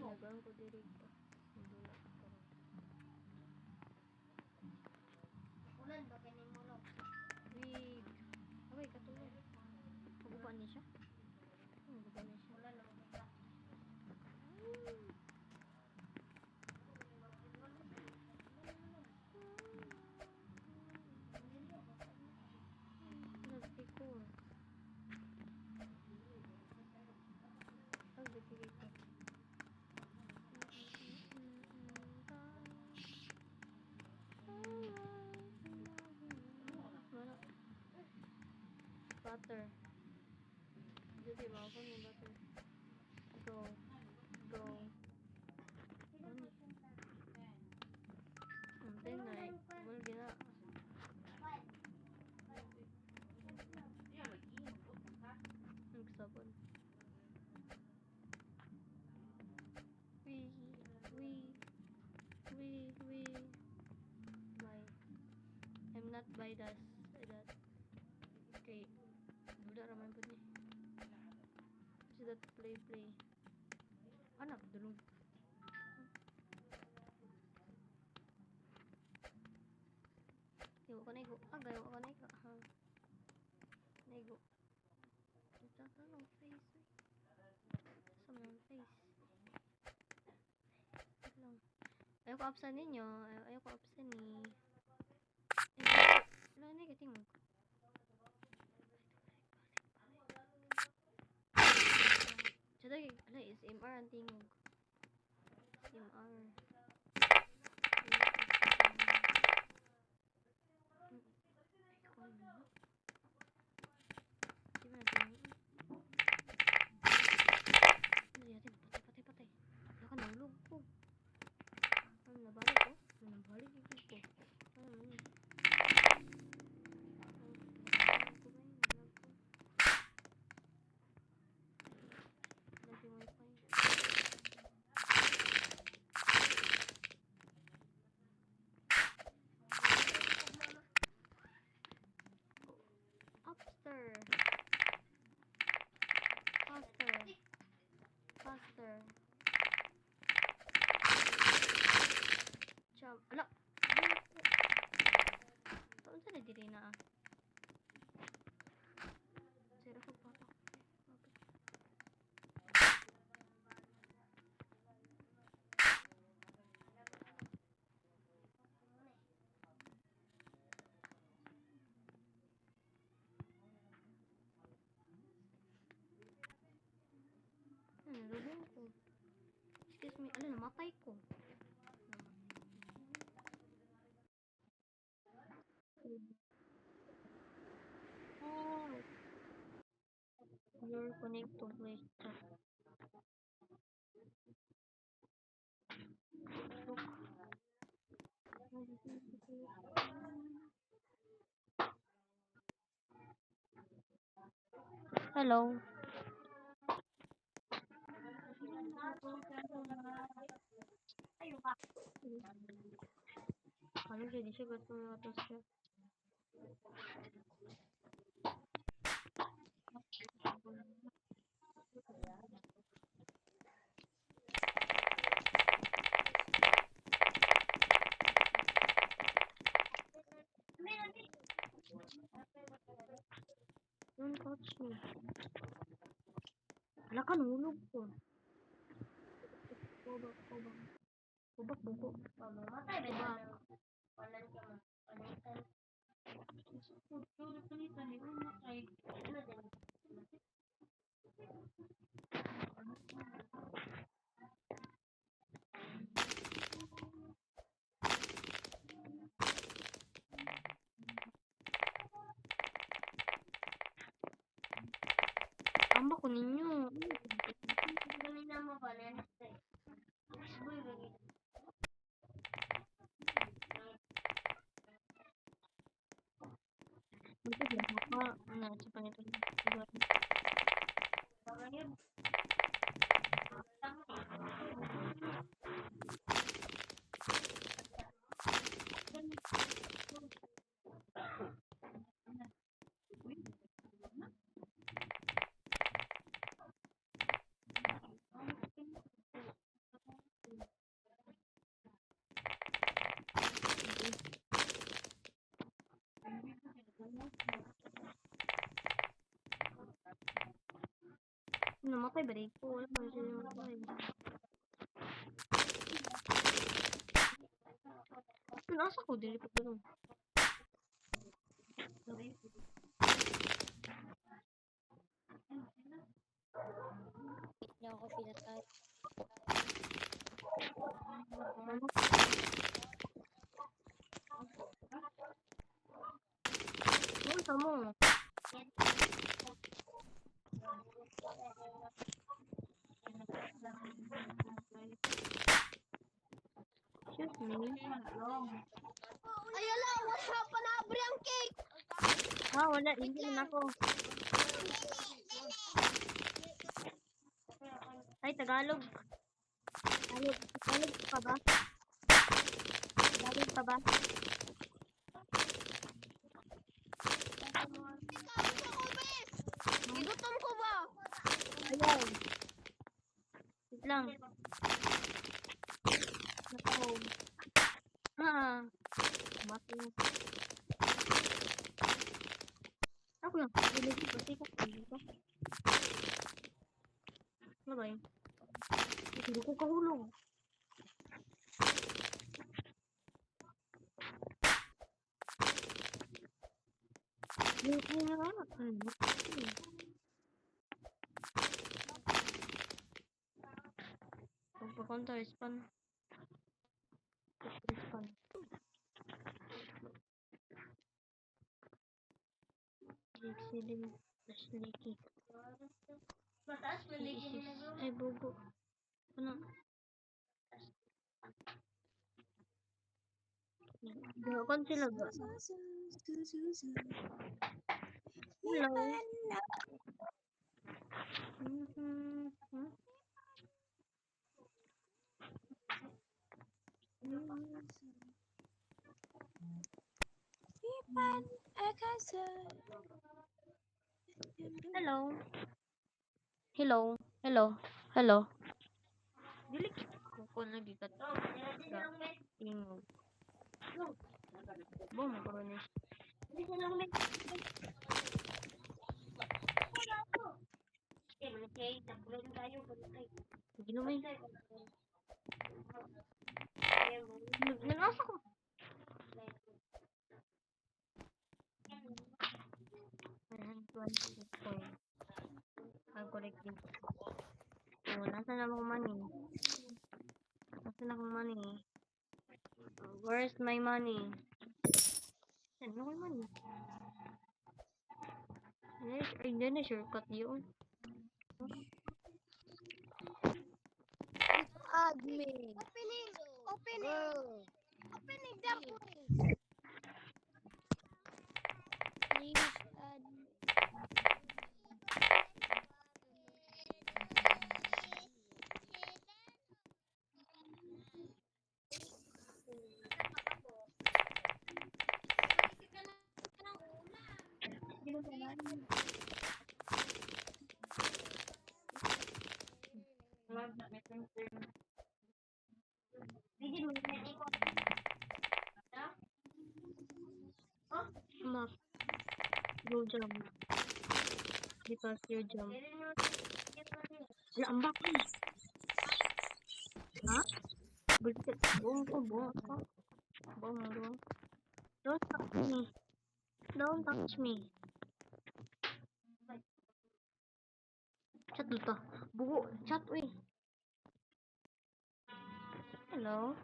Nagaan ko dirito. Hindi na ito. Ulan ba kanin mo lang? Wait. Okay, katulog. Magubaan niya siya? Magubaan niya siya. Ulan lang kita. Nagpiko. Nagpiko. Butter. Jadi mau kan yung butter. Go. Go. Antay na eh. Wala gina. Nagsabon. We. Why? I'm not by that. Okay. Budak ramai pun ni. Sudah play. Anak dulu. Ibu ko nego. Agay ko nego. Ha. Nego. Ito ng face. Sa mga face. Lang. Ayoko absan ninyo. Ayoko absan ni. Wala na katingog. Sada ala is MR ang tingog. MR. Patay. Wala ka nahulog ko. Ano nabalik ko? Nabalik ko. Ano man yun? Faster. Jump. Ala. Saan sa diri na? Sira ko patak. Nalulung ko. Excuse me. Ala, namatay ko. You're connect to voice chat. Hello. Ano siya? Di siya gato mga tos siya. Don't touch me. Wala ka nulog ko. Bubak. Mamatay ba na? Walan ka mo. Palitan. Amba ko ninyo. Kanina mo ba na? Ito din ako. Ano, sa panito. Namatay ba rin ko? Wala pa siya namatay. Nasa ko, dili pa ko. Niya ako pinatay. Ano sa mo? Excuse me. Ayala, wala pa na abri ang cake. Ah, wala. Hindi na ako. Ay, Tagalog. Tagalog. Tagalog pa ba? Tagalog pa ba? Gigutom ko ba? Ayaw. Wait lang. Nako. Ah. Mati. Ako lang. Bilig ko. Tika. Bilig ko. Ano ba yun? Hindi ko kahulog. Hindi na nga. Pagpakonta, respawn. Respawn. Excellent. Sneaky. Mataas na lagi na Ay, bugo. Ano? Gawin sila ba? Hello. Hello. Hello. Hello. Hello. Dili ko lagi kat. Tingog. Bom ko ni. Ginumay. Nasa ko. I'll collect this. Oh, nasa na akong money? Nasa na akong money? Where's my money? Saan na akong money? Ay, hindi na shortcut yun. Admin. Opening. Opening. Opening the please. Please add. Map. Go jump. Di pa your jump. Wala, ang bakit? Ha? Bullshit. Buong ko, buong ko. Buong. Don't touch me. Don't touch me. Chat dito. Bugo. Chat, uy. Hello?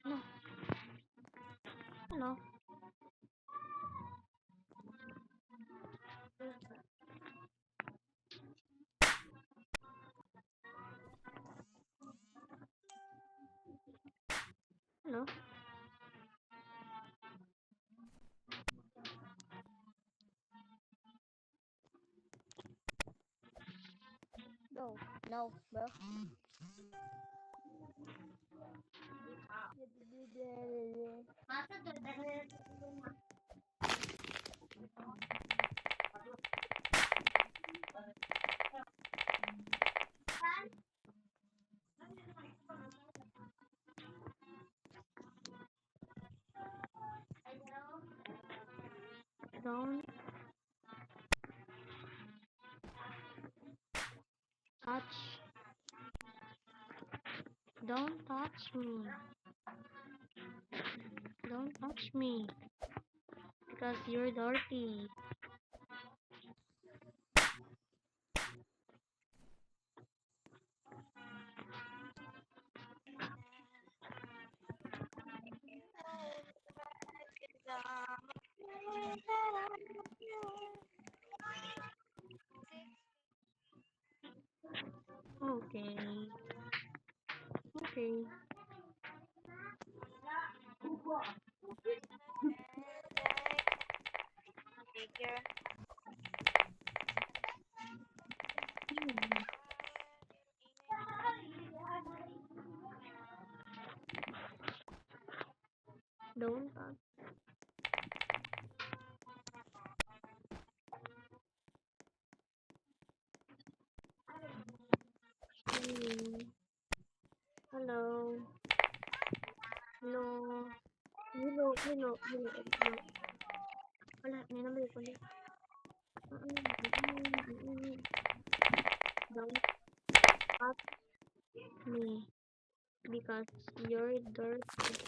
Hello? Hello? Hello? No, no, bro. Masa to Don't. Don't touch me. Don't touch me. Because you're dirty. Okay. Okay. Figure. Don't touch me. Hello. Hello. Hello. Hello. Hello. Hello. Wala. May number ko ulit. Don't touch me. Because you're dirty.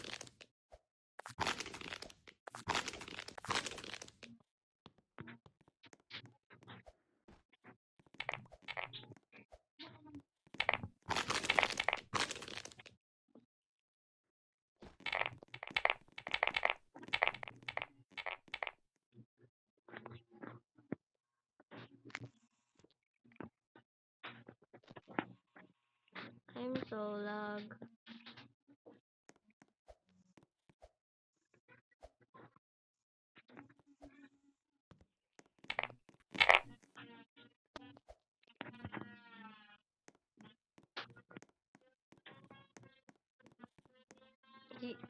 I'm so lag.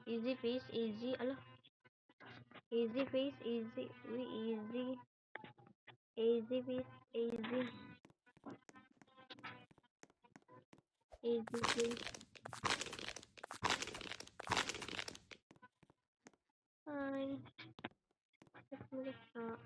Easy face, easy. Ala. Easy face, easy. Easy. Easy face, easy. Easy face. Hi. Let's move up.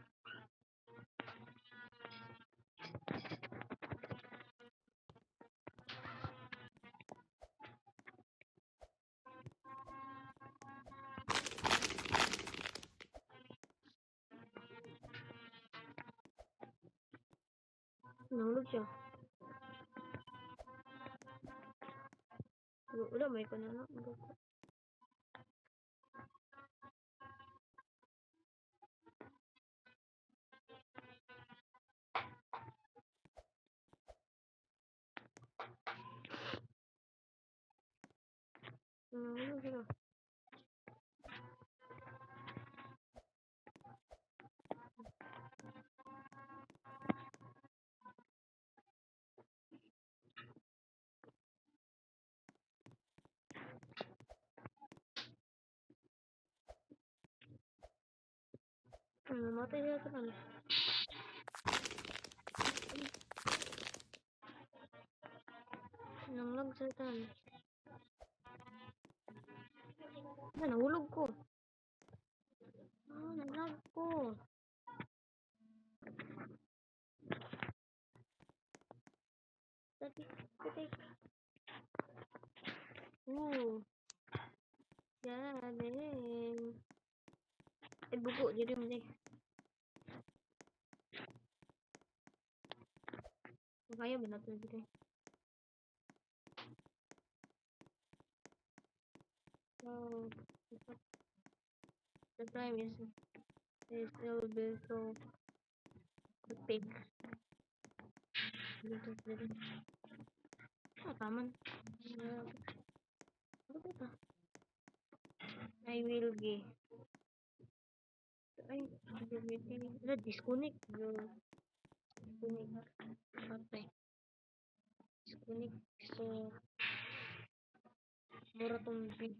Nahulog siya. Wala, may ko na lang. Nahulog siya. Namatay siya sa kan. Nanglag sa kan. Nahulog ko. Nanglag ko. Tati, tati. Galing. Bugo, jadi mo kaya ba natin dito? So, the time is still be so big. Dito. Taman. Ano ba ito? I will be. Ay, disconnect. Disconnect. Okay. Disconnect. So, mura tong video.